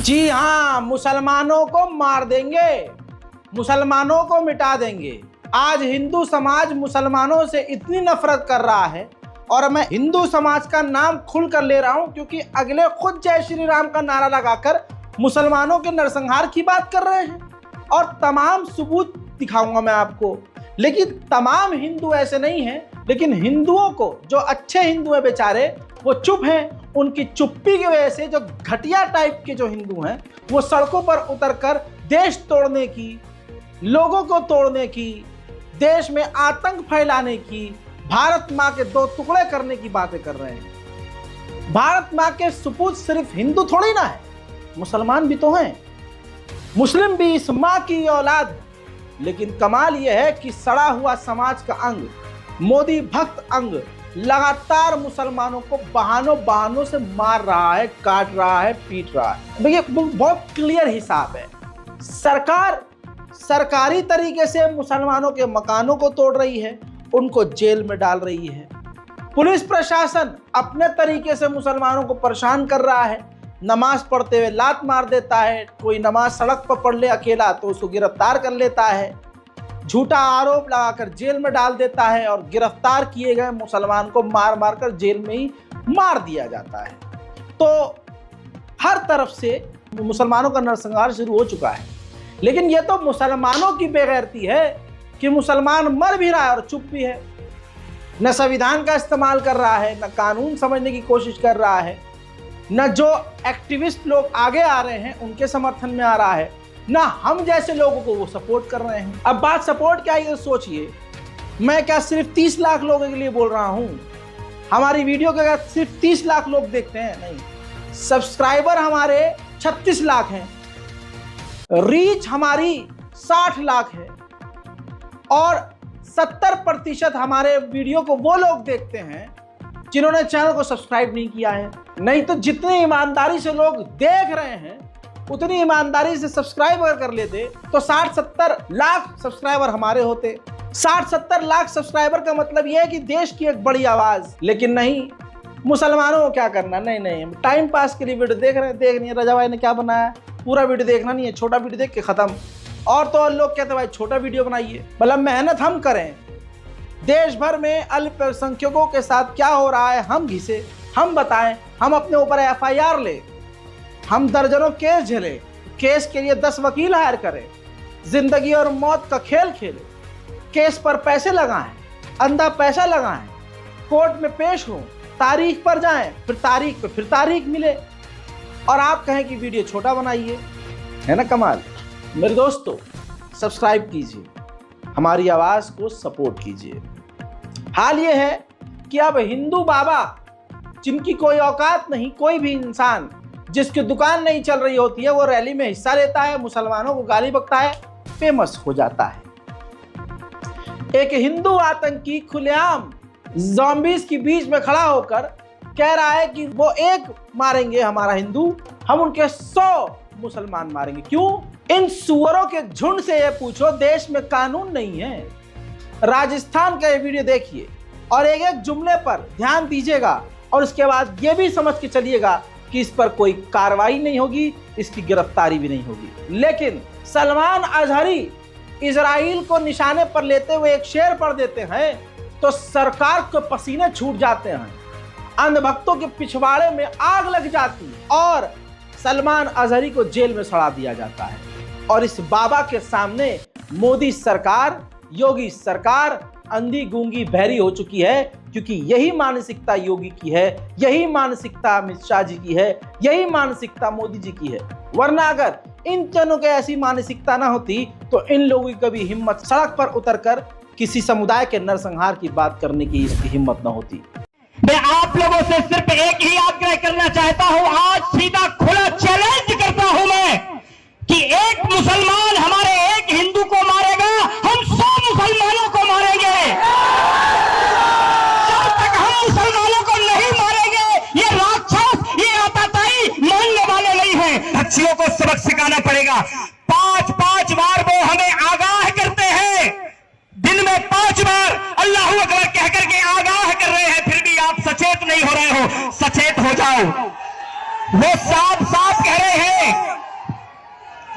जी हाँ, मुसलमानों को मार देंगे, मुसलमानों को मिटा देंगे। आज हिंदू समाज मुसलमानों से इतनी नफरत कर रहा है, और मैं हिंदू समाज का नाम खुलकर ले रहा हूं क्योंकि अगले खुद जय श्री राम का नारा लगाकर मुसलमानों के नरसंहार की बात कर रहे हैं। और तमाम सबूत दिखाऊंगा मैं आपको। लेकिन तमाम हिंदू ऐसे नहीं हैं, लेकिन हिंदुओं को, जो अच्छे हिंदू हैं बेचारे, वो चुप हैं। उनकी चुप्पी की वजह से जो घटिया टाइप के जो हिंदू हैं वो सड़कों पर उतरकर देश तोड़ने की, लोगों को तोड़ने की, देश में आतंक फैलाने की, भारत माँ के दो टुकड़े करने की बातें कर रहे हैं। भारत माँ के सपूत सिर्फ हिंदू थोड़ी ना है, मुसलमान भी तो हैं, मुस्लिम भी इस माँ की औलाद है। लेकिन कमाल यह है कि सड़ा हुआ समाज का अंग, मोदी भक्त अंग, लगातार मुसलमानों को बहानों से मार रहा है, काट रहा है, पीट रहा है। देखिए बहुत क्लियर हिसाब है। सरकार सरकारी तरीके से मुसलमानों के मकानों को तोड़ रही है, उनको जेल में डाल रही है। पुलिस प्रशासन अपने तरीके से मुसलमानों को परेशान कर रहा है, नमाज पढ़ते हुए लात मार देता है, कोई नमाज सड़क पर पढ़ ले अकेला तो उसको गिरफ्तार कर लेता है, झूठा आरोप लगाकर जेल में डाल देता है, और गिरफ्तार किए गए मुसलमान को मार मार कर जेल में ही मार दिया जाता है। तो हर तरफ से मुसलमानों का नरसंहार शुरू हो चुका है। लेकिन यह तो मुसलमानों की बेगैरती है कि मुसलमान मर भी रहा है और चुप भी है, न संविधान का इस्तेमाल कर रहा है, न कानून समझने की कोशिश कर रहा है, न जो एक्टिविस्ट लोग आगे आ रहे हैं उनके समर्थन में आ रहा है, ना हम जैसे लोगों को वो सपोर्ट कर रहे हैं। अब बात सपोर्ट क्या है ये सोचिए। मैं क्या सिर्फ 30 लाख लोगों के लिए बोल रहा हूं? हमारी वीडियो के अगर सिर्फ 30 लाख लोग देखते हैं, नहीं, सब्सक्राइबर हमारे 36 लाख हैं, रीच हमारी 60 लाख है, और 70% हमारे वीडियो को वो लोग देखते हैं जिन्होंने चैनल को सब्सक्राइब नहीं किया है। नहीं तो जितनी ईमानदारी से लोग देख रहे हैं उतनी ईमानदारी से सब्सक्राइब अगर कर लेते तो 60-70 लाख सब्सक्राइबर हमारे होते। 60-70 लाख सब्सक्राइबर का मतलब यह है कि देश की एक बड़ी आवाज। लेकिन नहीं, मुसलमानों को क्या करना, नहीं, टाइम पास के लिए वीडियो देख रहे हैं, देख नहीं है रजा भाई ने क्या बनाया, पूरा वीडियो देखना नहीं है, छोटा वीडियो देख के खत्म। और तो और लोग कहते हैं भाई छोटा वीडियो बनाइए। मतलब मेहनत हम करें, देश भर में अल्पसंख्यकों के साथ क्या हो रहा है हम घिसे, हम बताएं, हम अपने ऊपर FIR ले, हम दर्जनों केस झेले, केस के लिए 10 वकील हायर करें, जिंदगी और मौत का खेल खेलें, केस पर पैसे लगाएं, अंधा पैसा लगाएं, कोर्ट में पेश हों, तारीख पर जाएं, फिर तारीख पे फिर तारीख मिले, और आप कहें कि वीडियो छोटा बनाइए। है ना कमाल। मेरे दोस्तों, सब्सक्राइब कीजिए, हमारी आवाज को सपोर्ट कीजिए। हाल ये है कि अब हिंदू बाबा, जिनकी कोई औकात नहीं, कोई भी इंसान जिसकी दुकान नहीं चल रही होती है, वो रैली में हिस्सा लेता है, मुसलमानों को गाली बकता है, फेमस हो जाता है। एक हिंदू आतंकी खुलेआम ज़ॉम्बीज़ के बीच में खड़ा होकर कह रहा है कि वो एक मारेंगे हमारा हिंदू, हम उनके 100 मुसलमान मारेंगे। क्यों? इन सुअरों के झुंड से ये पूछो, देश में कानून नहीं है। राजस्थान का ये वीडियो देखिए और एक एक जुमले पर ध्यान दीजिएगा, और उसके बाद ये भी समझ के चलिएगा कि इस पर कोई कार्रवाई नहीं होगी, इसकी गिरफ्तारी भी नहीं होगी। लेकिन सलमान अजहरी इजराइल को निशाने पर लेते हुए एक शेर पढ़ देते हैं तो सरकार के पसीने छूट जाते हैं, अंधभक्तों के पिछवाड़े में आग लग जाती है, और सलमान अजहरी को जेल में सड़ा दिया जाता है। और इस बाबा के सामने मोदी सरकार, योगी सरकार अंधी गूंगी बहरी हो चुकी है, क्योंकि यही मानसिकता योगी की है, यही मानसिकता अमित शाह जी की है, यही मानसिकता मोदी जी की है। वरना अगर इन जनों के ऐसी मानसिकता ना होती तो इन लोगों की कभी हिम्मत सड़क पर उतरकर किसी समुदाय के नरसंहार की बात करने की इसकी हिम्मत ना होती। मैं आप लोगों से सिर्फ एक ही आग्रह करना चाहता हूं, आज सीधा खुला चैलेंज करता हूं मैं कि एक मुसलमान हमारे एक हिंदू को मारेगा, हम 100 मुसलमानों को मारेंगे। जब तक हम मुसलमानों को नहीं मारेंगे, ये राक्षस, ये आतताई मानने वाले नहीं हैं। बच्चियों को सबक सिखाना पड़ेगा। 5-5 बार वो हमें आगाह करते हैं, दिन में 5 बार अल्लाहू अकबर कहकर के आगाह कर रहे हैं, फिर भी आप सचेत नहीं हो रहे हो। सचेत हो जाओ। वो साफ साफ कह रहे हैं,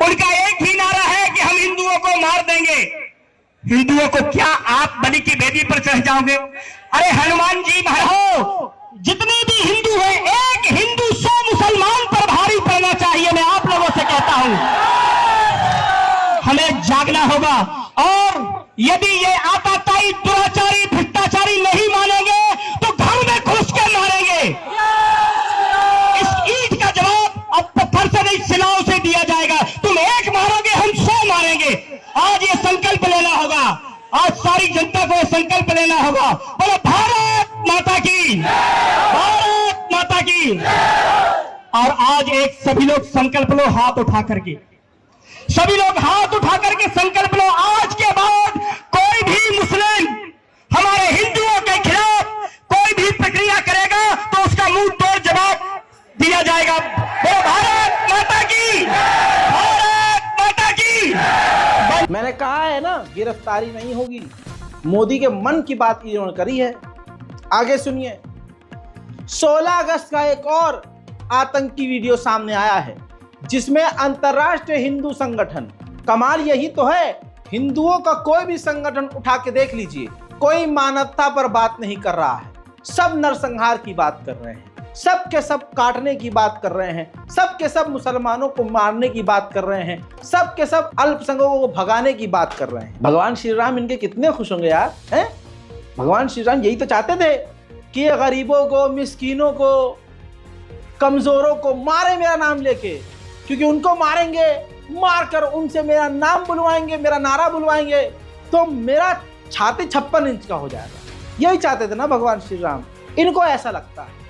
उनका एक ही नारा है कि हम हिंदुओं को मार देंगे। हिंदुओं को क्या आप बलि की वेदी पर चढ़ जाओगे? अरे हनुमान जी महाराज, जितने भी हिंदू हैं, एक हिंदू 100 मुसलमान पर भारी पड़ना चाहिए। मैं आप लोगों से कहता हूं, हमें जागना होगा। और यदि ये आताताई, दुराचारी, भ्रष्टाचारी नहीं मानेंगे तो घर में घुस के मारेंगे। इस ईंट का जवाब अब पत्थर से नहीं, सिलाओं से दिया जाएगा। तुम एक मारोगे, हम 100 मारेंगे। आज ये संकल्प लेना होगा, आज सारी जनता को ये संकल्प लेना होगा। बोलो भारत माता की, भारत माता की। और आज एक सभी लोग संकल्प लो, हाथ उठा करके, सभी लोग हाथ उठा करके संकल्प लो। आज के बाद कोई भी मुस्लिम हमारे हिंदुओं के खिलाफ कोई भी प्रक्रिया करेगा तो उसका मुंह तोड़ जवाब दिया जाएगा। बोलो भारत माता की, भारत माता की। मैंने कहा है ना, गिरफ्तारी नहीं होगी। मोदी के मन की बात इन्होंने करी है। आगे सुनिए। 16 अगस्त का एक और आतंकी वीडियो सामने आया है, जिसमें अंतर्राष्ट्रीय हिंदू संगठन, कमाल यही तो है, हिंदुओं का कोई भी संगठन उठा के देख लीजिए, कोई मानवता पर बात नहीं कर रहा है। सब नरसंहार की बात कर रहे हैं, सब के सब काटने की बात कर रहे हैं, सब के सब मुसलमानों को मारने की बात कर रहे हैं, सब के सब अल्पसंख्यकों को भगाने की बात कर रहे हैं। भगवान श्री राम इनके कितने खुश होंगे यार, हैं? भगवान श्री राम यही तो चाहते थे कि गरीबों को, मिस्कीनों को, कमजोरों को मारे मेरा नाम लेके, क्योंकि उनको मारेंगे, मारकर उनसे मेरा नाम बुलवाएंगे, मेरा नारा बुलवाएंगे, तो मेरा छाती 56 इंच का हो जाएगा। यही चाहते थे ना भगवान श्री राम, इनको ऐसा लगता है।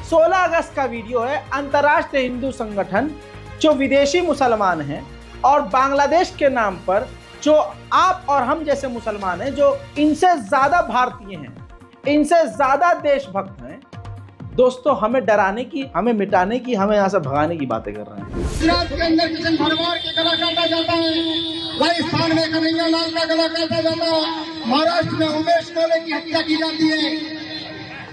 16 अगस्त का वीडियो है। अंतर्राष्ट्रीय हिंदू संगठन जो विदेशी मुसलमान हैं और बांग्लादेश के नाम पर जो आप और हम जैसे मुसलमान हैं, जो इनसे ज्यादा भारतीय हैं, इनसे ज्यादा देशभक्त हैं, दोस्तों हमें डराने की, हमें मिटाने की, हमें यहाँ से भगाने की बातें कर रहे हैं। गुजरात के अंदर किशन भरवाड़ के गला काटा जाता है, राजस्थान में कन्हैया लाल का गला काटा जाता है, महाराष्ट्र में उमेश कोले की हत्या की जाती है,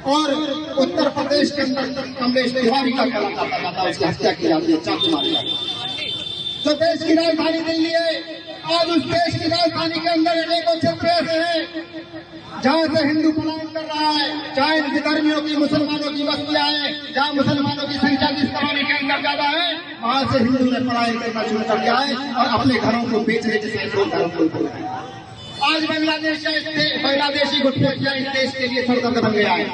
और उत्तर प्रदेश के अंदर कमलेश तिवारी का गला काटा जाता है, उसकी हत्या की जाती है, चाकू मारी जाती है। जो देश की राजधानी दिल्ली है, आज उस देश की राजधानी के अंदर अनेकों क्षेत्र ऐसे हैं जहाँ से हिंदू पलायन कर रहा है, जहाँ विधर्मियों की, मुसलमानों की बस्तियां हैं, जहाँ मुसलमानों की संख्या जिस कॉलोनी के अंदर ज्यादा है, वहाँ से हिंदू ने पलायन करना शुरू कर दिया है और अपने घरों को बेचने जैसे आज बांग्लादेशी घुसपैठिया इस देश के लिए सरदर्द बन गया है।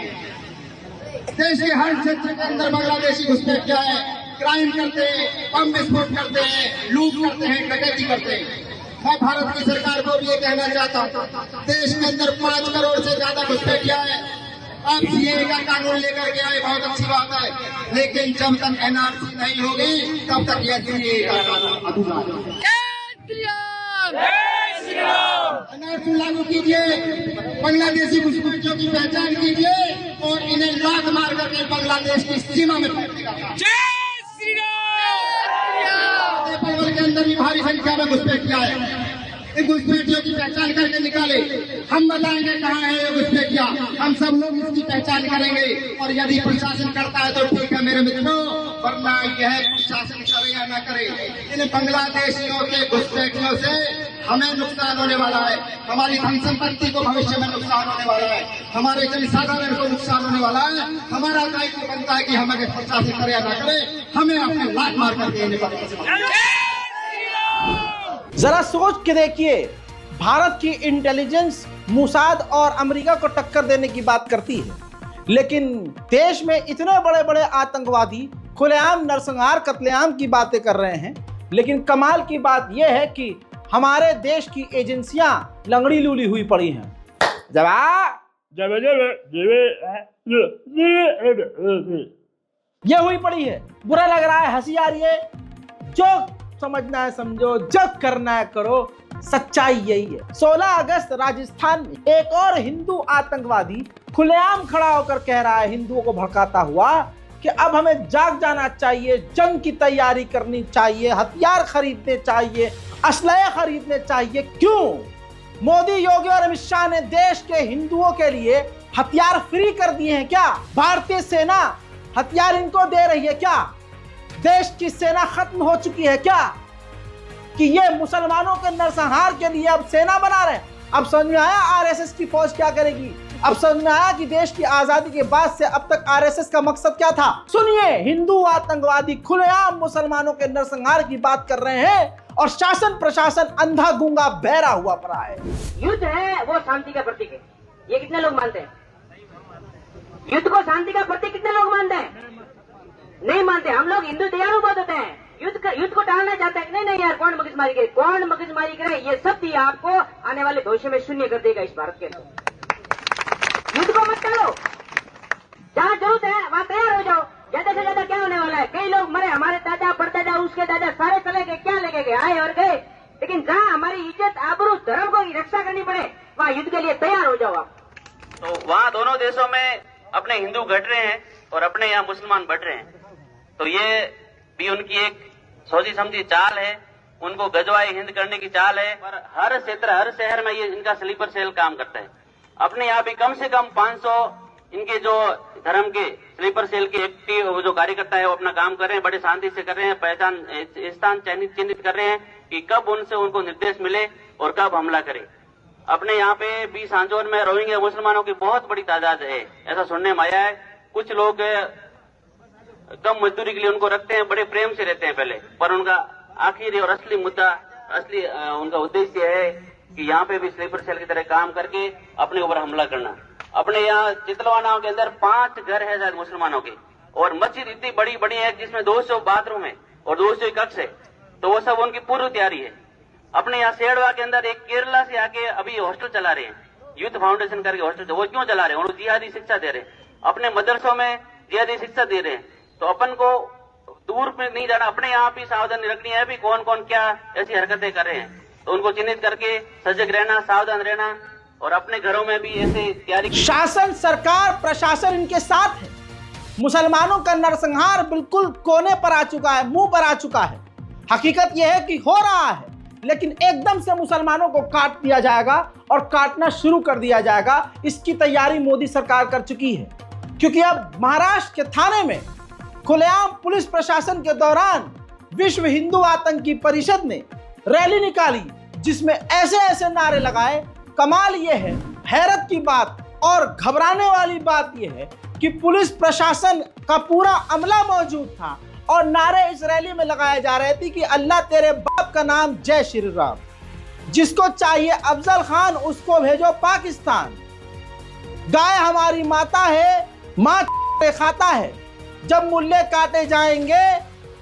देश के हर क्षेत्र के अंदर बांग्लादेशी घुसपैठिया है, क्राइम करते हैं, बम विस्फोट करते हैं, लूट करते हैं, डकैती करते हैं। मैं भारत की सरकार को भी ये कहना चाहता हूँ, देश के अंदर 5 करोड़ से ज्यादा घुसपैठिया है। आप सीएए का कानून लेकर के आए, बहुत अच्छी बात है, लेकिन जब तक एनआरसी नहीं होगी तब तक यह सीएए का कानून अधूरा है। एनआरसी लागू कीजिए, बांग्लादेशी घुसपैठियों की पहचान कीजिए और इन्हें लात मार करके बांग्लादेश की सीमा में के अंदर भी भारी संख्या में घुसपैठिया है। इन घुसपैठियों की पहचान करके निकाले, हम बताएंगे कहाँ है ये घुसपैठिया, हम सब लोग इसकी पहचान करेंगे। और यदि प्रशासन करता है तो ठीक है मेरे मित्रों, वरना यह प्रशासन करे या न करे, इन बांग्लादेशियों के घुसपैठियों से हमें नुकसान होने वाला है, हमारी धन संपत्ति को भविष्य में नुकसान होने वाला है, हमारे जनसाधारण को नुकसान होने वाला है। हमारा दायित्व बनता है कि हम अगर प्रशासन करे या न करे, हमें अपने लात मार कर देने पड़ेगा। जरा सोच के देखिए, भारत की इंटेलिजेंस मोसाद और अमेरिका को टक्कर देने की बात करती है, लेकिन देश में इतने बड़े बड़े आतंकवादी खुलेआम नरसंहार, कत्लेआम की बातें कर रहे हैं। लेकिन कमाल की बात यह है कि हमारे देश की एजेंसियां लंगड़ी लूली हुई पड़ी हैं। ये हुई पड़ी है, बुरा लग रहा है, हंसी आ रही है, जो समझना है समझो, जब करना है करो, सच्चाई यही है। 16 अगस्त राजस्थान में एक और हिंदू आतंकवादी खुलेआम खड़ा होकर कह रहा है, हिंदुओं को भड़काता हुआ, कि अब हमें जाग जाना चाहिए, जंग की तैयारी करनी चाहिए, हथियार खरीदने चाहिए, असलहे खरीदने चाहिए। क्यों? मोदी, योगी और अमित शाह ने देश के हिंदुओं के लिए हथियार फ्री कर दिए हैं क्या? भारतीय सेना हथियार इनको दे रही है क्या? देश की सेना खत्म हो चुकी है क्या, कि ये मुसलमानों के नरसंहार के लिए अब सेना बना रहे हैं? अब समझ में आया आरएसएस की फौज क्या करेगी? अब समझ में आया कि देश की आजादी के बाद से अब तक आरएसएस का मकसद क्या था? सुनिए, हिंदू आतंकवादी खुलेआम मुसलमानों के नरसंहार की बात कर रहे हैं और शासन प्रशासन अंधा गूंगा बहरा हुआ पड़ा है। युद्ध है वो शांति का प्रतीक है, ये कितने लोग मानते हैं? युद्ध को शांति का प्रतीक कितने लोग मानते हैं? नहीं मानते। हम लोग हिंदू दयालु बहुत होते हैं, युद्ध को टालना चाहते हैं। नहीं यार, कौन मगजमारी करे, कौन मगजमारी करे, ये सब भी आपको आने वाले भविष्य में शून्य कर देगा इस भारत के अंदर। युद्ध को मत टालो, जहाँ जरूरत है वहाँ तैयार हो जाओ। ज्यादा से ज्यादा क्या होने वाला है? कई लोग मरे, हमारे दादा परदादा उसके दादा सारे चले गए, क्या लेके गए? आए और गए। लेकिन जहाँ हमारी इज्जत आबरू धर्म को रक्षा करनी पड़े वहाँ युद्ध के लिए तैयार हो जाओ आप। तो वहाँ दोनों देशों में अपने हिंदू घट रहे हैं और अपने यहाँ मुसलमान बढ़ रहे हैं। तो ये भी उनकी एक सोची समझी चाल है, उनको गजवाई हिंद करने की चाल है। पर हर क्षेत्र हर शहर में ये इनका स्लीपर सेल काम करता है। अपने यहाँ भी कम से कम 500 इनके जो धर्म के स्लीपर सेल के एक्टिव जो कार्यकर्ता है वो अपना काम कर रहे हैं, बड़े शांति से कर रहे हैं। पहचान स्थान चिन्हित कर रहे हैं कि कब उनसे उनको निर्देश मिले और कब हमला करें। अपने यहाँ पे भी सांजोर में रोहिंग्या मुसलमानों की बहुत बड़ी तादाद है, ऐसा सुनने में आया है। कुछ लोग कम मजदूरी के लिए उनको रखते हैं, बड़े प्रेम से रहते हैं पहले, पर उनका आखिरी और असली मुद्दा, असली उनका उद्देश्य है कि यहाँ पे भी स्लीपर सेल की तरह काम करके अपने ऊपर हमला करना। अपने यहाँ चितलवाना के अंदर 5 घर है शायद मुसलमानों के, और मस्जिद इतनी बड़ी बड़ी है जिसमें 200 बाथरूम है और 200 कक्ष है। तो वो सब उनकी पूर्व तैयारी है। अपने यहाँ सेड़वा के अंदर एक केरला से आके अभी हॉस्टल चला रहे हैं, यूथ फाउंडेशन करके हॉस्टल। वो क्यों चला रहे हैं? वो जिहादी शिक्षा दे रहे हैं, अपने मदरसों में जिहादी शिक्षा दे रहे हैं। तो अपन को दूर पे नहीं जाना, अपने यहाँ भी सावधानी रखनी है भी कौन कौन क्या ऐसी हरकतें कर रहे हैं। तो उनको चिन्हित करके सजग रहना, सावधान रहना, और अपने घरों में भी ऐसे तैयारी। शासन, सरकार, प्रशासन इनके साथ है। मुसलमानों का नरसंहार बिल्कुल कोने पर आ चुका है, मुंह पर आ चुका है। हकीकत यह है कि हो रहा है, लेकिन एकदम से मुसलमानों को काट दिया जाएगा और काटना शुरू कर दिया जाएगा। इसकी तैयारी मोदी सरकार कर चुकी है, क्योंकि अब महाराष्ट्र के थाने में खुलेआम पुलिस प्रशासन के दौरान विश्व हिंदू आतंकी परिषद ने रैली निकाली, जिसमें ऐसे ऐसे नारे लगाए। कमाल यह है, हैरत की बात और घबराने वाली बात यह है कि पुलिस प्रशासन का पूरा अमला मौजूद था और नारे इस रैली में लगाए जा रहे थे कि अल्लाह तेरे बाप का नाम, जय श्री राम। जिसको चाहिए अफजल खान उसको भेजो पाकिस्तान। गाय हमारी माता है, माँ खाता है। जब मुल्ले काटे जाएंगे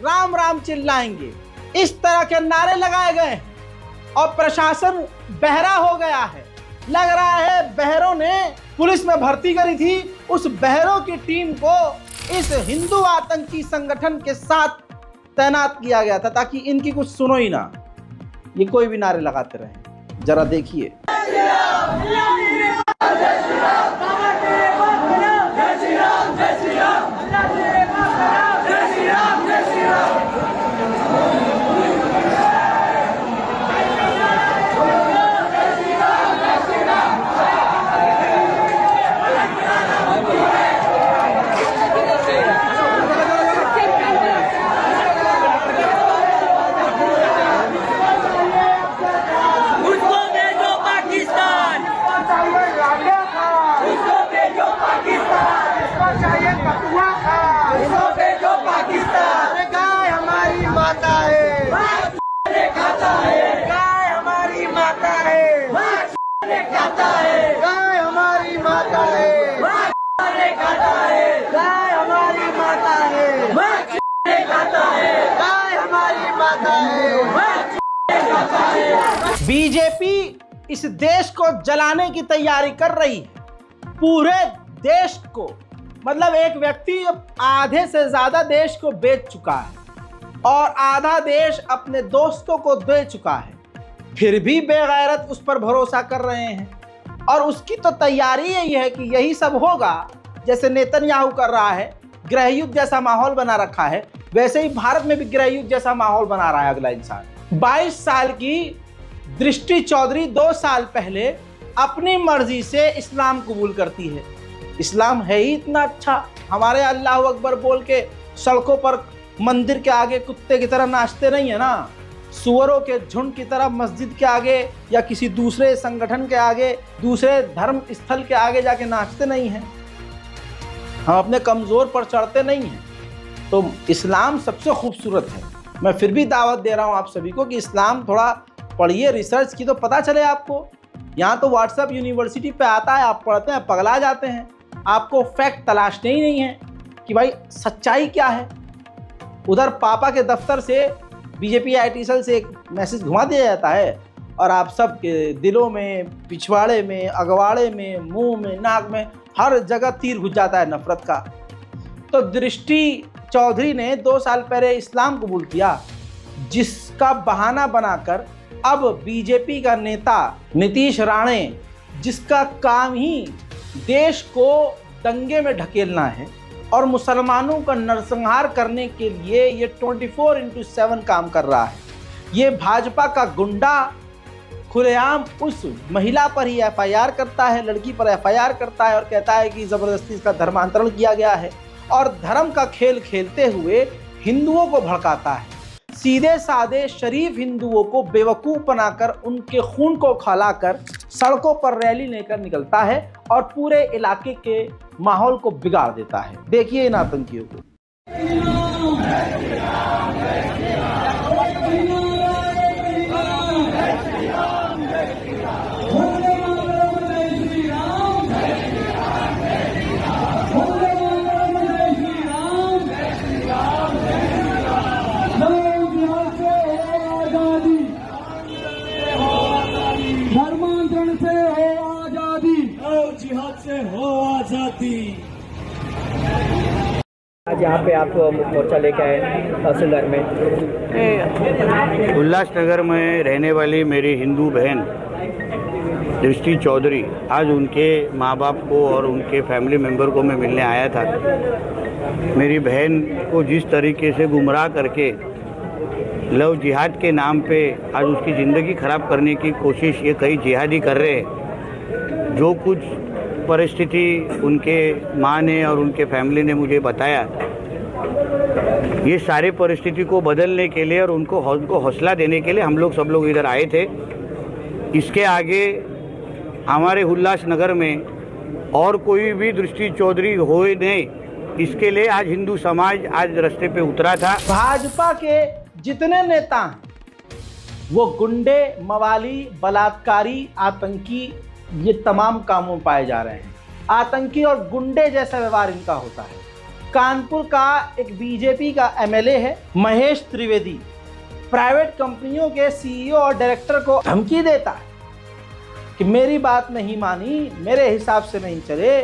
राम राम चिल्लाएंगे। इस तरह के नारे लगाए गए हैं और प्रशासन बहरा हो गया है। लग रहा है बहरों ने पुलिस में भर्ती करी थी, उस बहरों की टीम को इस हिंदू आतंकी संगठन के साथ तैनात किया गया था ताकि इनकी कुछ सुनो ही ना, ये कोई भी नारे लगाते रहे। जरा देखिए। बीजेपी इस देश को जलाने की तैयारी कर रही है, पूरे देश को। मतलब एक व्यक्ति आधे से ज्यादा देश को बेच चुका है और आधा देश अपने दोस्तों को दे चुका है, फिर भी बेगैरत उस पर भरोसा कर रहे हैं। और उसकी तो तैयारी यही है कि यही सब होगा। जैसे नेतन्याहू कर रहा है, गृह युद्ध जैसा माहौल बना रखा है, वैसे ही भारत में भी गृह युद्ध जैसा माहौल बना रहा है अगला इंसान। 22 साल की दृष्टि चौधरी 2 साल पहले अपनी मर्जी से इस्लाम कबूल करती है। इस्लाम है ही इतना अच्छा, हमारे अल्लाह अकबर बोल के सड़कों पर मंदिर के आगे कुत्ते की तरह नाचते नहीं है ना, सुअरों के झुंड की तरह मस्जिद के आगे या किसी दूसरे संगठन के आगे, दूसरे धर्म स्थल के आगे जाके नाचते नहीं हैं। हम अपने कमज़ोर पर चढ़ते नहीं हैं। तो इस्लाम सबसे खूबसूरत है। मैं फिर भी दावत दे रहा हूँ आप सभी को कि इस्लाम थोड़ा पढ़िए, रिसर्च की तो पता चले आपको। यहाँ तो व्हाट्सएप यूनिवर्सिटी पे आता है, आप पढ़ते हैं, पगला जाते हैं। आपको फैक्ट तलाशने ही नहीं है कि भाई सच्चाई क्या है। उधर पापा के दफ्तर से बीजेपी IT सेल से एक मैसेज घुमा दिया जाता है और आप सब के दिलों में, पिछवाड़े में, अगवाड़े में, मुंह में, नाक में, हर जगह तीर घुस जाता है नफरत का। तो दृष्टि चौधरी ने 2 साल पहले इस्लाम कबूल किया, जिसका बहाना बनाकर अब बीजेपी का नेता नीतीश राणे, जिसका काम ही देश को दंगे में ढकेलना है और मुसलमानों का नरसंहार करने के लिए ये 24/7 काम कर रहा है। ये भाजपा का गुंडा खुलेआम उस महिला पर ही FIR करता है, लड़की पर FIR करता है और कहता है कि ज़बरदस्ती इसका धर्मांतरण किया गया है और धर्म का खेल खेलते हुए हिंदुओं को भड़काता है। सीधे साधे शरीफ हिंदुओं को बेवकूफ़ बनाकर उनके खून को खौलाकर सड़कों पर रैली लेकर निकलता है और पूरे इलाके के माहौल को बिगाड़ देता है। देखिए इन आतंकियों को। धर्मांतरण से हो आजादी और जिहाद से हो आजादी। आज यहाँ पे आप मोर्चा लेके आए तहसीलदार में। उल्लासनगर में रहने वाली मेरी हिंदू बहन दृष्टि चौधरी, आज उनके माँ बाप को और उनके फैमिली मेम्बर को मैं मिलने आया था। मेरी बहन को जिस तरीके से गुमराह करके लव जिहाद के नाम पे आज उसकी ज़िंदगी ख़राब करने की कोशिश ये कई जिहादी कर रहे हैं। जो कुछ परिस्थिति उनके माँ ने और उनके फैमिली ने मुझे बताया, ये सारी परिस्थिति को बदलने के लिए और उनको हौसला देने के लिए हम लोग सब लोग इधर आए थे। इसके आगे हमारे उल्लासनगर में और कोई भी दृष्टि चौधरी हो नहीं, इसके लिए आज हिंदू समाज आज रास्ते पे उतरा था। भाजपा के जितने नेता हैं वो गुंडे, मवाली, बलात्कारी, आतंकी, ये तमाम कामों में पाए जा रहे हैं। आतंकी और गुंडे जैसा व्यवहार इनका होता है। कानपुर का एक बीजेपी का MLA है महेश त्रिवेदी, प्राइवेट कंपनियों के CEO और डायरेक्टर को धमकी देता है कि मेरी बात नहीं मानी, मेरे हिसाब से नहीं चले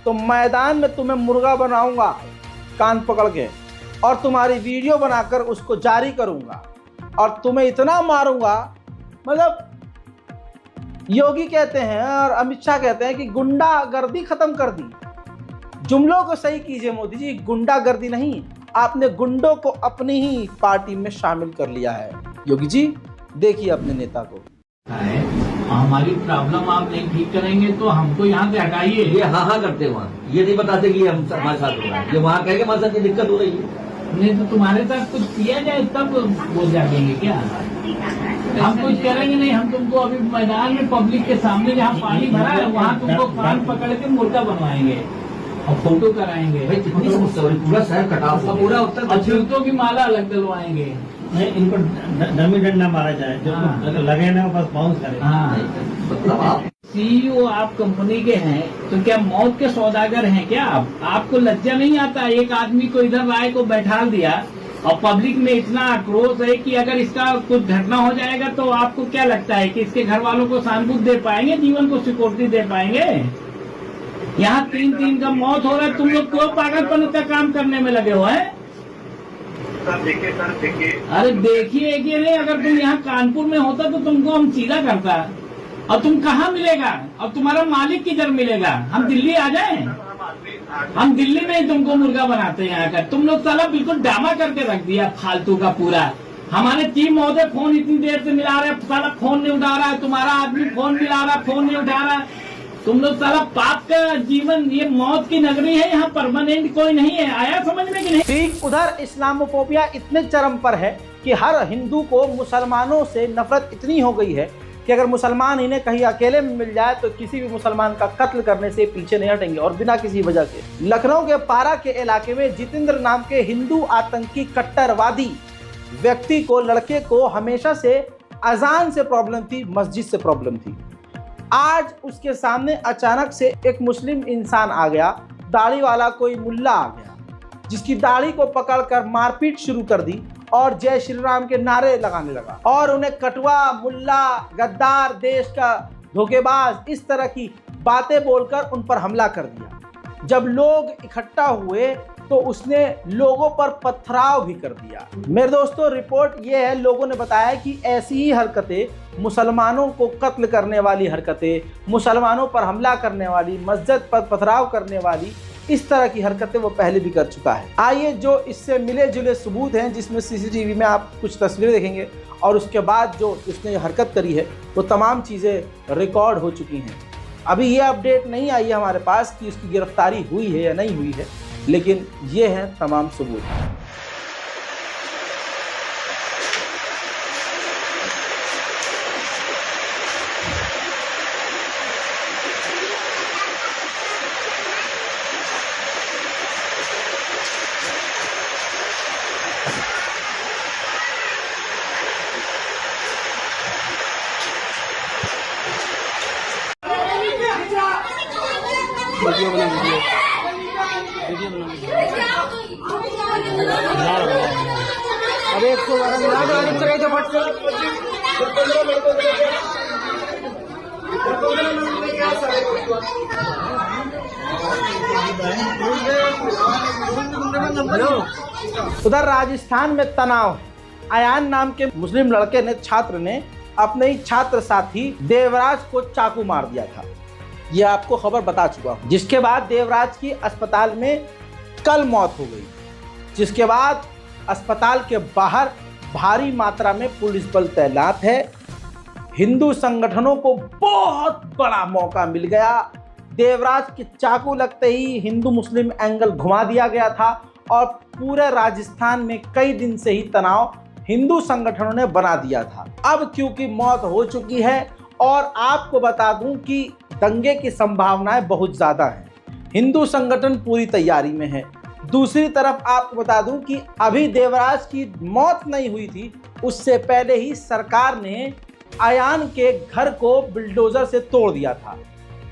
तो मैदान में तुम्हें मुर्गा बनाऊंगा कान पकड़ के और तुम्हारी वीडियो बनाकर उसको जारी करूंगा और तुम्हें इतना मारूंगा। मतलब योगी कहते हैं और अमित शाह कहते हैं कि गुंडागर्दी खत्म कर दी। जुमलों को सही कीजिए मोदी जी, गुंडागर्दी नहीं, आपने गुंडों को अपनी ही पार्टी में शामिल कर लिया है। योगी जी देखिए अपने नेता को। हमारी प्रॉब्लम आप नहीं ठीक करेंगे तो हमको यहाँ से हटाइए। ये हाँ करते वहाँ, ये नहीं बताते कि हम हमारे साथ हो रहा है। ये वहाँ कह के हमारे साथ ये दिक्कत हो रही है। नहीं तो तुम्हारे साथ कुछ किया जाए तब बोल जाएंगे क्या? हम कुछ करेंगे नहीं। हम तुमको अभी मैदान में पब्लिक के सामने जहाँ पानी भरा है वहाँ तुमको कान पकड़ के मुर्गा बनवाएंगे और फोटो कराएंगे। पूरा शहर कटा, पूरा उत्तर और जूतों की माला अलग डलवाएंगे। नहीं, इनको डमी डंडा मारा जाए, जो लगे ना बस बाउंस करे। हाँ, CEO आप कंपनी के हैं तो क्या मौत के सौदागर हैं क्या आप? आपको लज्जा नहीं आता? एक आदमी को इधर लाए को बैठा दिया और पब्लिक में इतना आक्रोश है कि अगर इसका कुछ घटना हो जाएगा तो आपको क्या लगता है कि इसके घर वालों को सहानुभूति दे पाएंगे, जीवन को सिक्योरिटी दे पाएंगे? यहाँ 3 का मौत हो रहा है, तुम लोग क्यों पागलपन का काम करने में लगे हो है? अरे देखिए कि नहीं, अगर तुम यहाँ कानपुर में होता तो तुमको हम सीधा करता। और तुम कहाँ मिलेगा? और तुम्हारा मालिक किधर मिलेगा? हम दिल्ली आ जाएं? हम दिल्ली में ही तुमको मुर्गा बनाते हैं आकर। तुम लोग साला बिल्कुल ड्रामा करके रख दिया फालतू का पूरा। हमारे चीफ महोदय फोन इतनी देर से मिला रहे, साला फोन नहीं उठा रहा है। तुम्हारा आदमी फोन मिला रहा, फोन नहीं उठा रहा। तुम लोग सारा पाप का जीवन, ये मौत की नगरी है, यहाँ परमानेंट कोई नहीं है। आया समझ में कि नहीं? ठीक उधर इस्लामोफोबिया इतने चरम पर है कि हर हिंदू को मुसलमानों से नफरत इतनी हो गई है कि अगर मुसलमान इन्हें कहीं अकेले में मिल जाए तो किसी भी मुसलमान का कत्ल करने से पीछे नहीं हटेंगे, और बिना किसी वजह से। लखनऊ के पारा के इलाके में जितेंद्र नाम के हिंदू आतंकी कट्टरवादी व्यक्ति को, लड़के को हमेशा से अजान से प्रॉब्लम थी, मस्जिद से प्रॉब्लम थी। आज उसके सामने अचानक से एक मुस्लिम इंसान आ गया, दाढ़ी वाला कोई मुल्ला आ गया, जिसकी दाढ़ी को पकड़कर मारपीट शुरू कर दी और जय श्री राम के नारे लगाने लगा और उन्हें कटवा, मुल्ला, गद्दार, देश का धोखेबाज, इस तरह की बातें बोलकर उन पर हमला कर दिया। जब लोग इकट्ठा हुए तो उसने लोगों पर पथराव भी कर दिया। मेरे दोस्तों, रिपोर्ट ये है, लोगों ने बताया कि ऐसी ही हरकतें, मुसलमानों को कत्ल करने वाली हरकतें, मुसलमानों पर हमला करने वाली, मस्जिद पर पथराव करने वाली, इस तरह की हरकतें वो पहले भी कर चुका है। आइए जो इससे मिले जुले सबूत हैं, जिसमें सीसीटीवी में आप कुछ तस्वीरें देखेंगे और उसके बाद जो उसने हरकत करी है वो तमाम चीज़ें रिकॉर्ड हो चुकी हैं। अभी ये अपडेट नहीं आई है हमारे पास कि उसकी गिरफ्तारी हुई है या नहीं हुई है, लेकिन ये हैं तमाम सबूत। अरे 112 गाड़ी चले जो फट उधर राजस्थान में तनाव। अयान नाम के मुस्लिम लड़के ने, छात्र ने अपने ही छात्र साथी देवराज को चाकू मार दिया था। यह आपको खबर बता चुका हूं। जिसके बाद देवराज की अस्पताल में कल मौत हो गई। जिसके बाद अस्पताल के बाहर भारी मात्रा में पुलिस बल तैनात है। हिंदू संगठनों को बहुत बड़ा मौका मिल गया। देवराज के चाकू लगते ही हिंदू मुस्लिम एंगल घुमा दिया गया था और पूरे राजस्थान में कई दिन से ही तनाव हिंदू संगठनों ने बना दिया था। अब क्योंकि मौत हो चुकी है और आपको बता दूं कि दंगे की संभावनाएं बहुत ज़्यादा हैं, हिंदू संगठन पूरी तैयारी में है। दूसरी तरफ आपको बता दूं कि अभी देवराज की मौत नहीं हुई थी, उससे पहले ही सरकार ने अयान के घर को बुलडोजर से तोड़ दिया था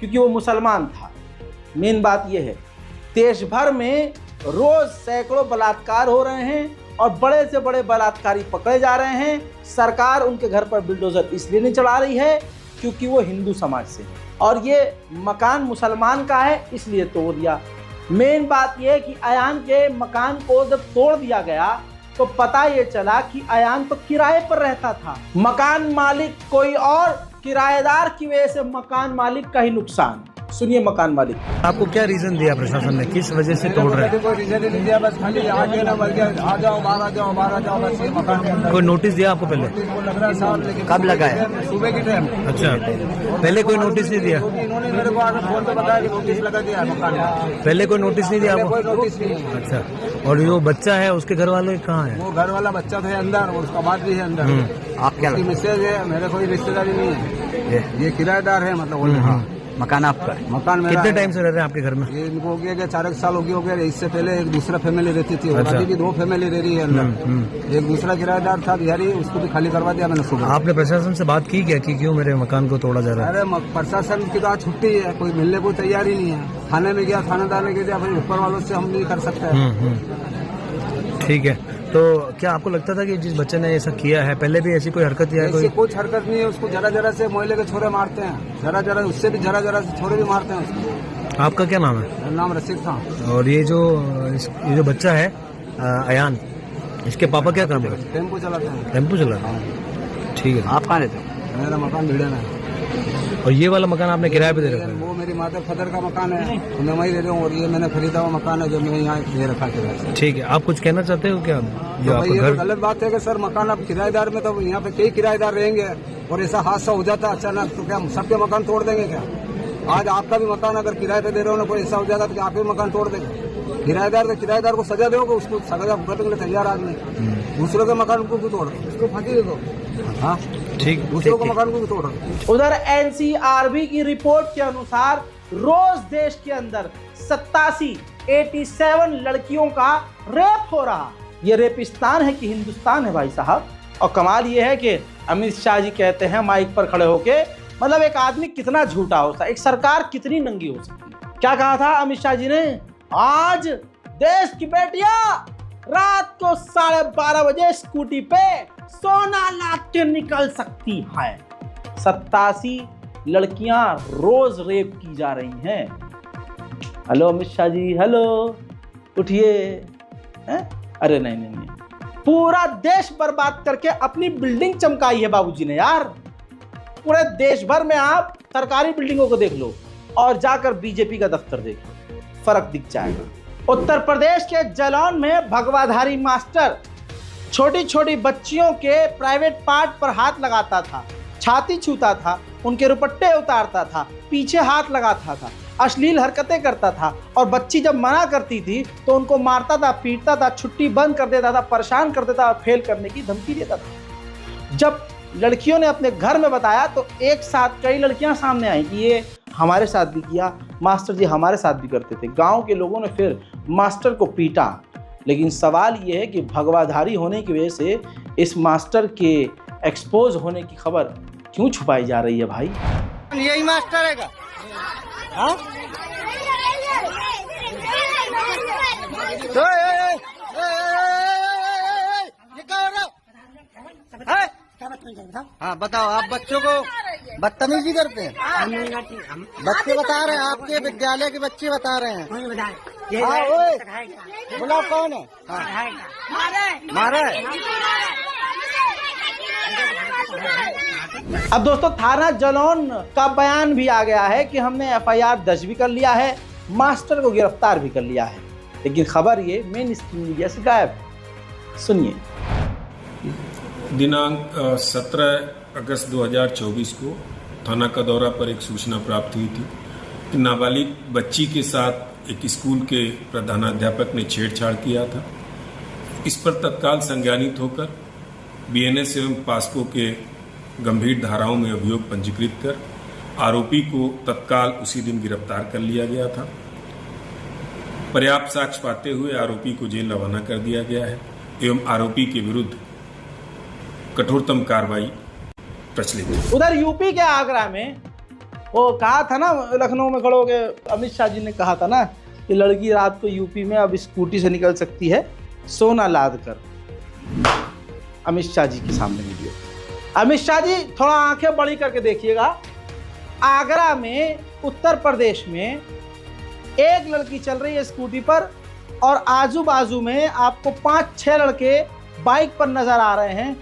क्योंकि वो मुसलमान था। मेन बात यह है, देश भर में रोज सैकड़ों बलात्कार हो रहे हैं और बड़े से बड़े बलात्कारी पकड़े जा रहे हैं। सरकार उनके घर पर बुलडोजर इसलिए नहीं चला रही है क्योंकि वो हिंदू समाज से है और ये मकान मुसलमान का है, इसलिए तोड़ दिया। मेन बात यह है कि अयान के मकान को जब तोड़ दिया गया तो पता ये चला कि अयान तो किराए पर रहता था, मकान मालिक कोई और, किराएदार की वजह से मकान मालिक का ही नुकसान। सुनिए मकान मालिक। आपको क्या रीजन दिया प्रशासन ने, किस वजह से तोड़ रहे हैं? कोई रीजन नहीं दिया, बस खाली आगे ना बोल के आ जाओ, बाहर आ जाओ, बाहर आ जाओ, बस ये मकान के अंदर। कोई नोटिस दिया आपको पहले? लग रहा साहब, लेकिन कब लगा है? सुबह की टाइम। अच्छा, पहले कोई नोटिस नहीं दिया? इन्होंने मेरे को आकर फोन पे बताया कि नोटिस लगा दिया मकान में। पहले कोई नोटिस नहीं दिया आपको? कोई नोटिस नहीं। अच्छा, और जो बच्चा है उसके घर वाले कहाँ है? वो घर वाला बच्चा था अंदर और उसका बात भी है अंदर। आप क्या उसकी मिसेज है, मेरे कोई रिश्तेदारी नहीं है, ये किराएदार है, मतलब मकान आपका? मकान मेरा। कितने टाइम से रह रहे हैं आपके घर में? ये इनको हो गया 4 साल हो गया। इससे पहले एक दूसरा फैमिली रहती थी, अच्छा। अभी भी 2 फैमिली रह रही है अंदर। एक दूसरा किराएदार था बिहारी, उसको भी खाली करवा दिया मैंने सुबह। आपने प्रशासन से बात की क्या कि क्यों मेरे मकान को तोड़ा जा रहा है? अरे प्रशासन की तो आज छुट्टी है, कोई मिलने को तैयार ही नहीं है। थाने में गया, थानेदार ने गया, भाई ऊपर वालों से हम नहीं कर सकते। ठीक है, तो क्या आपको लगता था कि जिस बच्चे ने ऐसा किया है पहले भी ऐसी कोई हरकत या ऐसी कुछ हरकत नहीं है। उसको जरा जरा से मोहल्ले के छोरे मारते हैं, जरा जरा, उससे भी जरा जरा से छोरे भी मारते हैं उसको। आपका क्या नाम है? मेरा नाम रशीद था। और ये जो बच्चा है अयान, इसके पापा क्या काम है? टेम्पो चलाते हैं। टेम्पो चलाते हैं, ठीक है। आप कहाँ रहते हो? मेरा मकान भिड़े में है। और ये वाला मकान आपने किराए पे दे रखा है? वो मेरी माता फादर का मकान है, तो मैं वही दे रहा हूँ, और ये मैंने खरीदा हुआ मकान है जो मैं यहाँ दे रखा है। ठीक है, आप कुछ कहना चाहते हो क्या? जो तो आपका ये घर गलत बात है कि सर मकान अब किराएदार में, तो यहाँ पे कई किराएदार रहेंगे और ऐसा हादसा हो जाता अचानक तो क्या सबके मकान तोड़ देंगे क्या? आज आपका भी मकान अगर किराए पे दे रहे हो ना, कोई ऐसा हो जाएगा तो आप भी मकान तोड़ देंगे। किराएदार को सजा दोगे, उसको सजा भुगतने के लिए तैयार आदमी। दूसरों के मकान को भी तोड़, उसको फांसी दे दो। हाँ ठीक, दूसरों के मकान को भी तोड़। उधर एनसीआरबी की रिपोर्ट के अनुसार रोज देश के अंदर 87 लड़कियों का रेप हो रहा। ये रेपिस्तान है कि हिंदुस्तान है भाई साहब। और कमाल ये है कि अमित शाह जी कहते हैं माइक पर खड़े होके, मतलब एक आदमी कितना झूठा हो सकता है, एक सरकार कितनी नंगी हो सकती है। क्या कहा था अमित शाह जी ने? आज देश की बेटियां रात को 12:30 बजे स्कूटी पे सोना लाद के निकल सकती हैं। 87 लड़कियां रोज रेप की जा रही हैं। हेलो अमित शाह जी, हेलो उठिए। अरे नहीं, पूरा देश बर्बाद करके अपनी बिल्डिंग चमकाई है बाबूजी ने यार। पूरे देश भर में आप सरकारी बिल्डिंगों को देख लो और जाकर बीजेपी का दफ्तर देख लो, फर्क दिख जाएगा। उत्तर प्रदेश के जालौन में भगवाधारी मास्टर छोटी छोटी बच्चियों के प्राइवेट पार्ट पर हाथ लगाता था, छाती छूता था, उनके रुपट्टे उतारता था, पीछे हाथ लगाता था, अश्लील हरकतें करता था। और बच्ची जब मना करती थी तो उनको मारता था, पीटता था, छुट्टी बंद कर देता था, परेशान कर देता और फेल करने की धमकी देता था। जब लड़कियों ने अपने घर में बताया तो एक साथ कई लड़कियां सामने आई कि ये हमारे साथ भी किया, मास्टर जी हमारे साथ भी करते थे। गांव के लोगों ने फिर मास्टर को पीटा। लेकिन सवाल ये है कि भगवाधारी होने की वजह से इस मास्टर के एक्सपोज होने की खबर क्यों छुपाई जा रही है भाई? यही मास्टर है का? हाँ? हाँ बताओ, आप बच्चों को बदतमीजी करते हैं? बच्चे बता रहे हैं, आपके विद्यालय के बच्चे बता रहे हैं। हाँ ओए, बुलाओ कौन है? मारे। अब दोस्तों थाना जालौन का बयान भी आ गया है कि हमने एफआईआर दर्ज भी कर लिया है, मास्टर को गिरफ्तार भी कर लिया है। लेकिन खबर ये मेन स्ट्रीम मीडिया से गायब है। सुनिए। दिनांक 17 अगस्त 2024 को थाना का दौरा पर एक सूचना प्राप्त हुई थी कि नाबालिग बच्ची के साथ एक स्कूल के प्रधानाध्यापक ने छेड़छाड़ किया था। इस पर तत्काल संज्ञानित होकर बीएनएस एवं पास्को के गंभीर धाराओं में अभियोग पंजीकृत कर आरोपी को तत्काल उसी दिन गिरफ्तार कर लिया गया था। पर्याप्त साक्ष्य पाते हुए आरोपी को जेल रवाना कर दिया गया है एवं आरोपी के विरुद्ध कठोरतम कार्रवाई प्रचलित है। उधर यूपी के आगरा में वो कहा था ना, लखनऊ में खड़े होकर अमित शाह जी ने कहा था ना कि लड़की रात को यूपी में अब स्कूटी से निकल सकती है सोना लाद कर। अमित शाह जी के सामने वीडियो। अमित शाह जी थोड़ा आंखें बड़ी करके देखिएगा। आगरा में, उत्तर प्रदेश में एक लड़की चल रही है स्कूटी पर और आजू बाजू में आपको 5-6 लड़के बाइक पर नजर आ रहे हैं।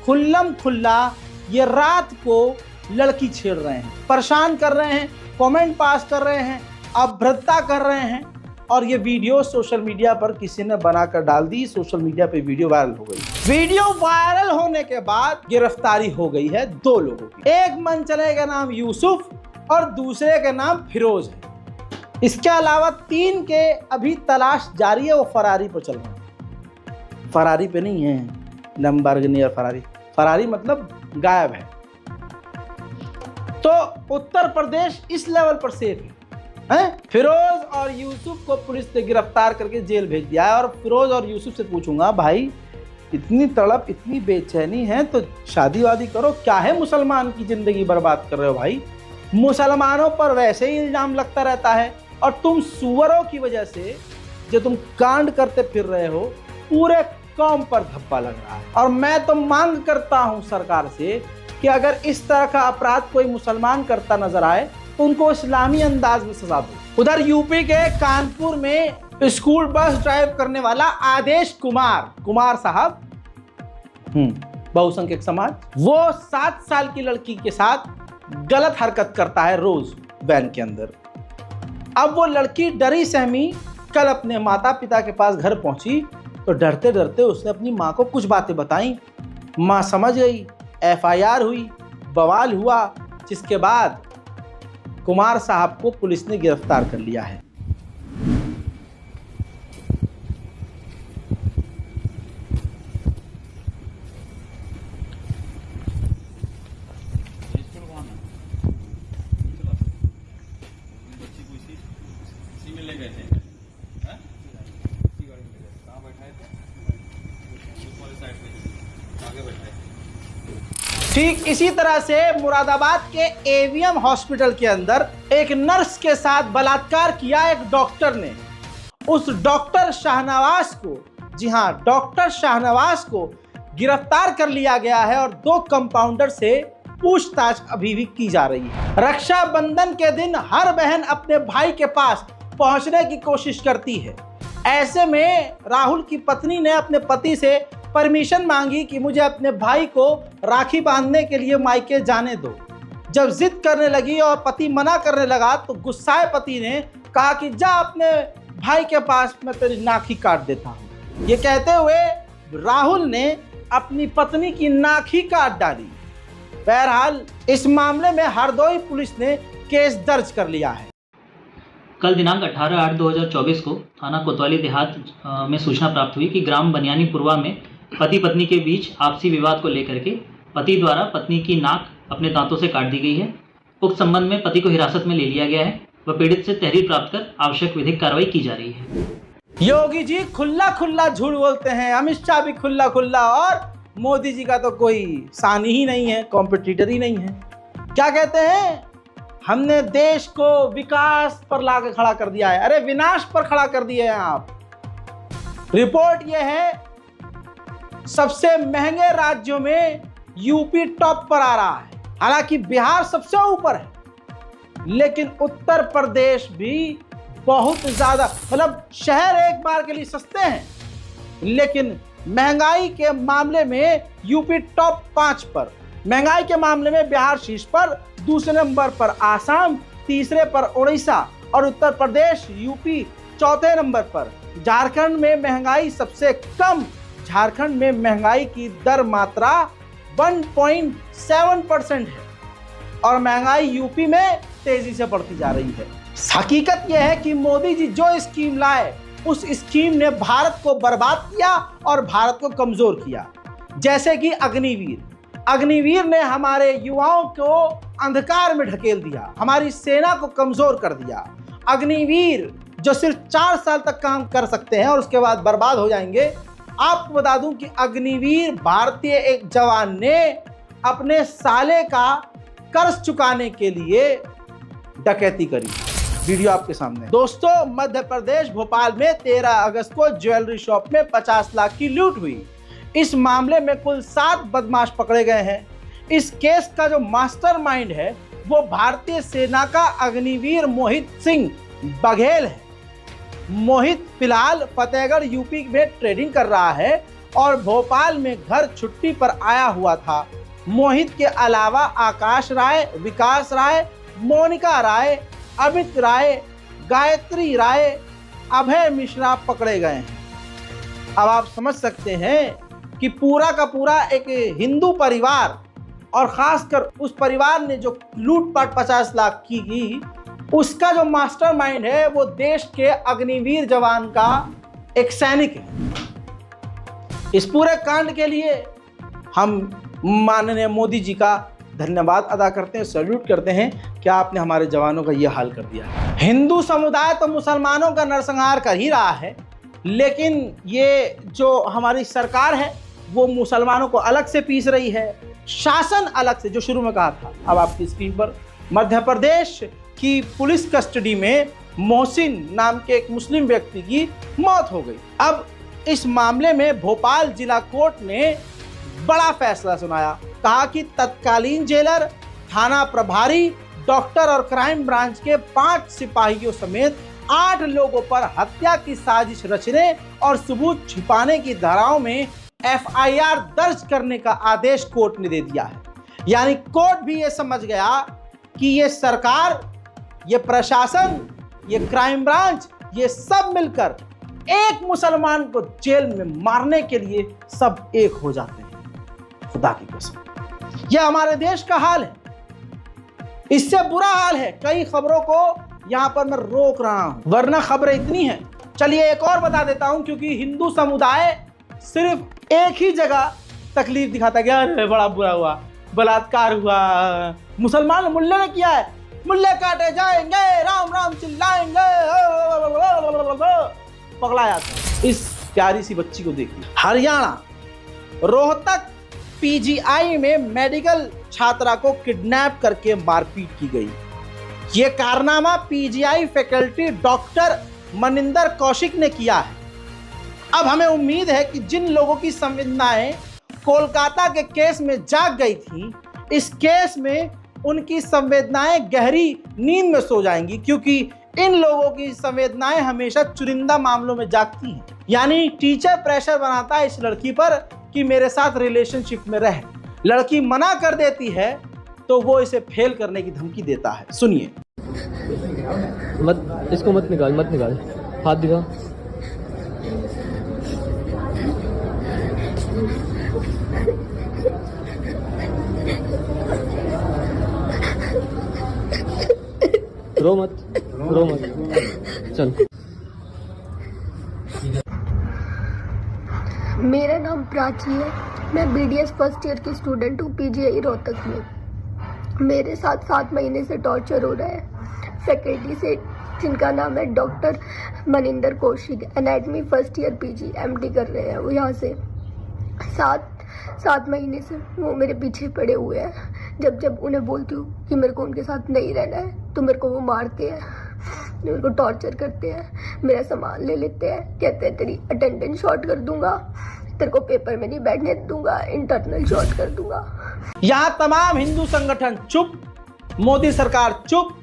खुल्लम खुल्ला ये रात को लड़की छेड़ रहे हैं, परेशान कर रहे हैं, कमेंट पास कर रहे हैं, अभद्रता कर रहे हैं। और ये वीडियो सोशल मीडिया पर किसी ने बनाकर डाल दी। सोशल मीडिया पे वीडियो वायरल हो गई। वीडियो वायरल होने के बाद गिरफ्तारी हो गई है 2 लोगों की। एक मनचले का नाम यूसुफ और दूसरे का नाम फिरोज है। इसके अलावा 3 के अभी तलाश जारी है, वो फरारी पर चल रहे हैं। फरारी पे नहीं है, लैम्बोर्गिनी और फरारी। फरारी मतलब गायब है। तो उत्तर प्रदेश इस लेवल पर सेफ है। फिरोज और यूसुफ को पुलिस ने गिरफ्तार करके जेल भेज दिया है। और फिरोज और यूसुफ से पूछूंगा, भाई इतनी तड़प, इतनी बेचैनी है तो शादी वादी करो। क्या है मुसलमान की जिंदगी बर्बाद कर रहे हो भाई? मुसलमानों पर वैसे ही इल्जाम लगता रहता है और तुम सुअरों की वजह से जो तुम कांड करते फिर रहे हो, पूरे कौम पर धब्बा लग रहा है। और मैं तो मांग करता हूं सरकार से कि अगर इस तरह का अपराध कोई मुसलमान करता नजर आए तो उनको इस्लामी अंदाज में सजा दो। उधर यूपी के कानपुर में स्कूल बस ड्राइव करने वाला आदेश कुमार साहब, बहुसंख्यक समाज, वो 7 साल की लड़की के साथ गलत हरकत करता है रोज वैन के अंदर। अब वो लड़की डरी सहमी कल अपने माता पिता के पास घर पहुंची तो डरते डरते उसने अपनी माँ को कुछ बातें बताई। माँ समझ गई, एफआईआर हुई, बवाल हुआ, जिसके बाद कुमार साहब को पुलिस ने गिरफ्तार कर लिया है। ठीक इसी तरह से मुरादाबाद के एवीएम हॉस्पिटल के अंदर एक नर्स के साथ बलात्कार किया एक डॉक्टर ने। उस डॉक्टर शाहनवाज को, जी हां, डॉक्टर शाहनवाज को गिरफ्तार कर लिया गया है और 2 कंपाउंडर से पूछताछ अभी भी की जा रही है। रक्षाबंधन के दिन हर बहन अपने भाई के पास पहुंचने की कोशिश करती है। ऐसे में राहुल की पत्नी ने अपने पति से परमिशन मांगी कि मुझे अपने भाई को राखी बांधने के लिए मायके जाने दो। जब जिद करने लगी और पति मना करने लगा तो गुस्साए पति ने कहा कि जा अपने भाई के पास, मैं तेरी नाखी काट देता हूँ। ये कहते हुए राहुल ने अपनी पत्नी की नाखी काट डाली। बहरहाल इस मामले में हरदोई पुलिस ने केस दर्ज कर लिया है। कल दिनांक 18/8/2024 को थाना कोतवाली देहात में सूचना प्राप्त हुई कि ग्राम बनियानीपुरवा में पति पत्नी के बीच आपसी विवाद को लेकर के पति द्वारा पत्नी की नाक अपने दांतों से काट दी गई है। उक्त संबंध में पति को हिरासत में ले लिया गया है व पीड़ित से तहरीर प्राप्त कर आवश्यक विधिक कार्रवाई की जा रही है। योगी जी खुल्ला खुल्ला झूठ बोलते हैं, अमित शाह भी खुल्ला खुल्ला, और मोदी जी का तो कोई सानी ही नहीं है, कॉम्पिटिटर ही नहीं है। क्या कहते हैं, हमने देश को विकास पर लाकर खड़ा कर दिया है। अरे विनाश पर खड़ा कर दिए हैं आप। रिपोर्ट यह है, सबसे महंगे राज्यों में यूपी टॉप पर आ रहा है। हालांकि बिहार सबसे ऊपर है, लेकिन उत्तर प्रदेश भी बहुत ज्यादा, मतलब शहर एक बार के लिए सस्ते हैं, लेकिन महंगाई के मामले में यूपी टॉप 5 पर, महंगाई के मामले में बिहार शीर्ष पर, दूसरे नंबर पर आसाम, तीसरे पर उड़ीसा और उत्तर प्रदेश यूपी चौथे नंबर पर। झारखंड में महंगाई सबसे कम। झारखंड में महंगाई की दर मात्रा 1.7% है और महंगाई यूपी में तेजी से बढ़ती जा रही है। हकीकत यह है कि मोदी जी जो स्कीम लाए, उस स्कीम ने भारत को बर्बाद किया और भारत को कमजोर किया। जैसे कि अग्निवीर ने हमारे युवाओं को अंधकार में ढकेल दिया, हमारी सेना को कमजोर कर दिया। अग्निवीर जो सिर्फ 4 साल तक काम कर सकते हैं और उसके बाद बर्बाद हो जाएंगे। आपको बता दूं कि अग्निवीर भारतीय एक जवान ने अपने साले का कर्ज चुकाने के लिए डकैती करी। वीडियो आपके सामने। दोस्तों, मध्य प्रदेश भोपाल में 13 अगस्त को ज्वेलरी शॉप में 50 लाख की लूट हुई। इस मामले में कुल 7 बदमाश पकड़े गए हैं। इस केस का जो मास्टरमाइंड है वो भारतीय सेना का अग्निवीर मोहित सिंह बघेल है। मोहित फिलहाल फतेहगढ़ यूपी में ट्रेडिंग कर रहा है और भोपाल में घर छुट्टी पर आया हुआ था। मोहित के अलावा आकाश राय, विकास राय, मोनिका राय, अमित राय, गायत्री राय, अभय मिश्रा पकड़े गए हैं। अब आप समझ सकते हैं कि पूरा का पूरा एक हिंदू परिवार, और खासकर उस परिवार ने जो लूटपाट 50 लाख की, उसका जो मास्टरमाइंड है वो देश के अग्निवीर जवान का एक सैनिक है। इस पूरे कांड के लिए हम माननीय मोदी जी का धन्यवाद अदा करते हैं, सैल्यूट करते हैं कि आपने हमारे जवानों का ये हाल कर दिया। हिंदू समुदाय तो मुसलमानों का नरसंहार कर ही रहा है, लेकिन ये जो हमारी सरकार है वो मुसलमानों को अलग से पीस रही है, शासन अलग से, जो शुरू में कहा था। अब आपकी स्क्रीन पर मध्य प्रदेश की पुलिस कस्टडी में मोहसिन नाम के एक मुस्लिम व्यक्ति की मौत हो गई। अब इस मामले में भोपाल जिला कोर्ट ने बड़ा फैसला सुनाया। कहा कि तत्कालीन जेलर, थाना प्रभारी, डॉक्टर और क्राइम ब्रांच के 5 सिपाहियों समेत 8 लोगों पर हत्या की साजिश रचने और सबूत छिपाने की धाराओं में FIR दर्ज करने का आदेश कोर्ट ने दे दिया है। यानी कोर्ट भी ये समझ गया कि ये सरकार, ये प्रशासन, ये क्राइम ब्रांच, ये सब मिलकर एक मुसलमान को जेल में मारने के लिए सब एक हो जाते हैं। खुदा की कसम, यह हमारे देश का हाल है। इससे बुरा हाल है। कई खबरों को यहाँ पर मैं रोक रहा हूँ, वरना खबरें इतनी हैं। चलिए एक और बता देता हूँ, क्योंकि हिंदू समुदाय सिर्फ एक ही जगह तकलीफ दिखाता गया, अरे बड़ा बुरा हुआ, बलात्कार हुआ, मुसलमान मुल्ले ने किया है, मुल्ले काटे जाएंगे, राम राम चिल्लाएंगे, पगला जाता। इस प्यारी सी बच्ची को देखिए। हरियाणा रोहतक पीजीआई में मेडिकल छात्रा को किडनैप करके मारपीट की गई। ये कारनामा PGI faculty doctor Maninder Kaushik ने किया है। अब हमें उम्मीद है कि जिन लोगों की संवेदनाएं कोलकाता के केस में जाग गई थी, इस केस में उनकी संवेदनाएं गहरी नींद में सो जाएंगी, क्योंकि इन लोगों की संवेदनाएं हमेशा चुनिंदा मामलों में जागती हैं। यानी टीचर प्रेशर बनाता है इस लड़की पर कि मेरे साथ रिलेशनशिप में रहे। लड़की मना कर देती है तो वो इसे फेल करने की धमकी देता है। सुनिए। मत इसको मत निकाल, हाथ दिखा। रो मत चल। मेरा नाम प्राची है। मैं बीडीएस फर्स्ट ईयर की स्टूडेंट हूँ पीजीआई रोहतक में। मेरे साथ 7 महीने से टॉर्चर हो रहा है फैकल्टी से, जिनका नाम है doctor Maninder Kaushik. Anatomy first year PG MD कर रहे हैं वो। यहाँ से 7 महीने से वो मेरे पीछे पड़े हुए हैं। जब उन्हें बोलती हूँ कि मेरे को उनके साथ नहीं रहना है तो मेरे को वो मारते हैं, मेरे को टॉर्चर करते हैं, मेरा सामान ले लेते हैं, कहते हैं तेरी अटेंडेंस शॉर्ट कर दूंगा, तेरे को पेपर में नहीं बैठने दूंगा, इंटरनल शॉर्ट कर दूंगा। यहाँ तमाम हिंदू संगठन चुप, मोदी सरकार चुप।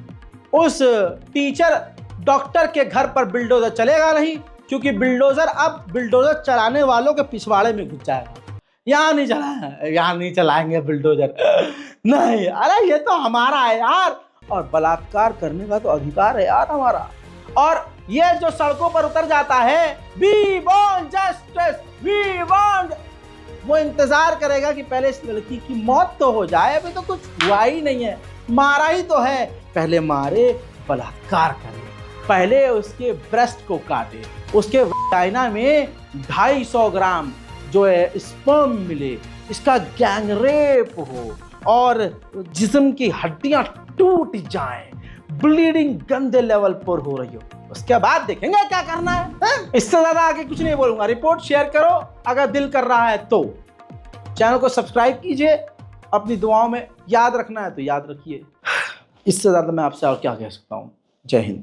उस टीचर डॉक्टर के घर पर बिल्डोजर चलेगा नहीं, क्योंकि बिल्डोजर अब बिल्डोजर चलाने वालों के पिछवाड़े में घुस जाएगा। यहाँ नहीं चलाएंगे बिल्डोजर, नहीं, अरे ये तो हमारा है यार, और बलात्कार करने का तो अधिकार है यार हमारा। और ये जो सड़कों पर उतर जाता है, we want justice, we want, वो इंतजार करेगा कि पहले इस लड़की की मौत तो हो जाए। अभी तो कुछ हुआ ही नहीं है, मारा ही तो है। पहले मारे, बलात्कार करे, पहले उसके ब्रेस्ट को काटे, उसके वाजाइना में 250 ग्राम जो है स्पर्म मिले, इसका गैंग रेप हो और जिस्म की हड्डियां टूट जाएं, ब्लीडिंग गंदे लेवल पर हो रही हो, उसके बाद देखेंगे क्या करना है। इससे ज्यादा आगे कुछ नहीं बोलूंगा। रिपोर्ट शेयर करो अगर दिल कर रहा है तो, चैनल को सब्सक्राइब कीजिए, अपनी दुआओं में याद रखना है तो याद रखिए। इससे ज्यादा मैं आपसे और क्या कह सकता हूँ। जय हिंद।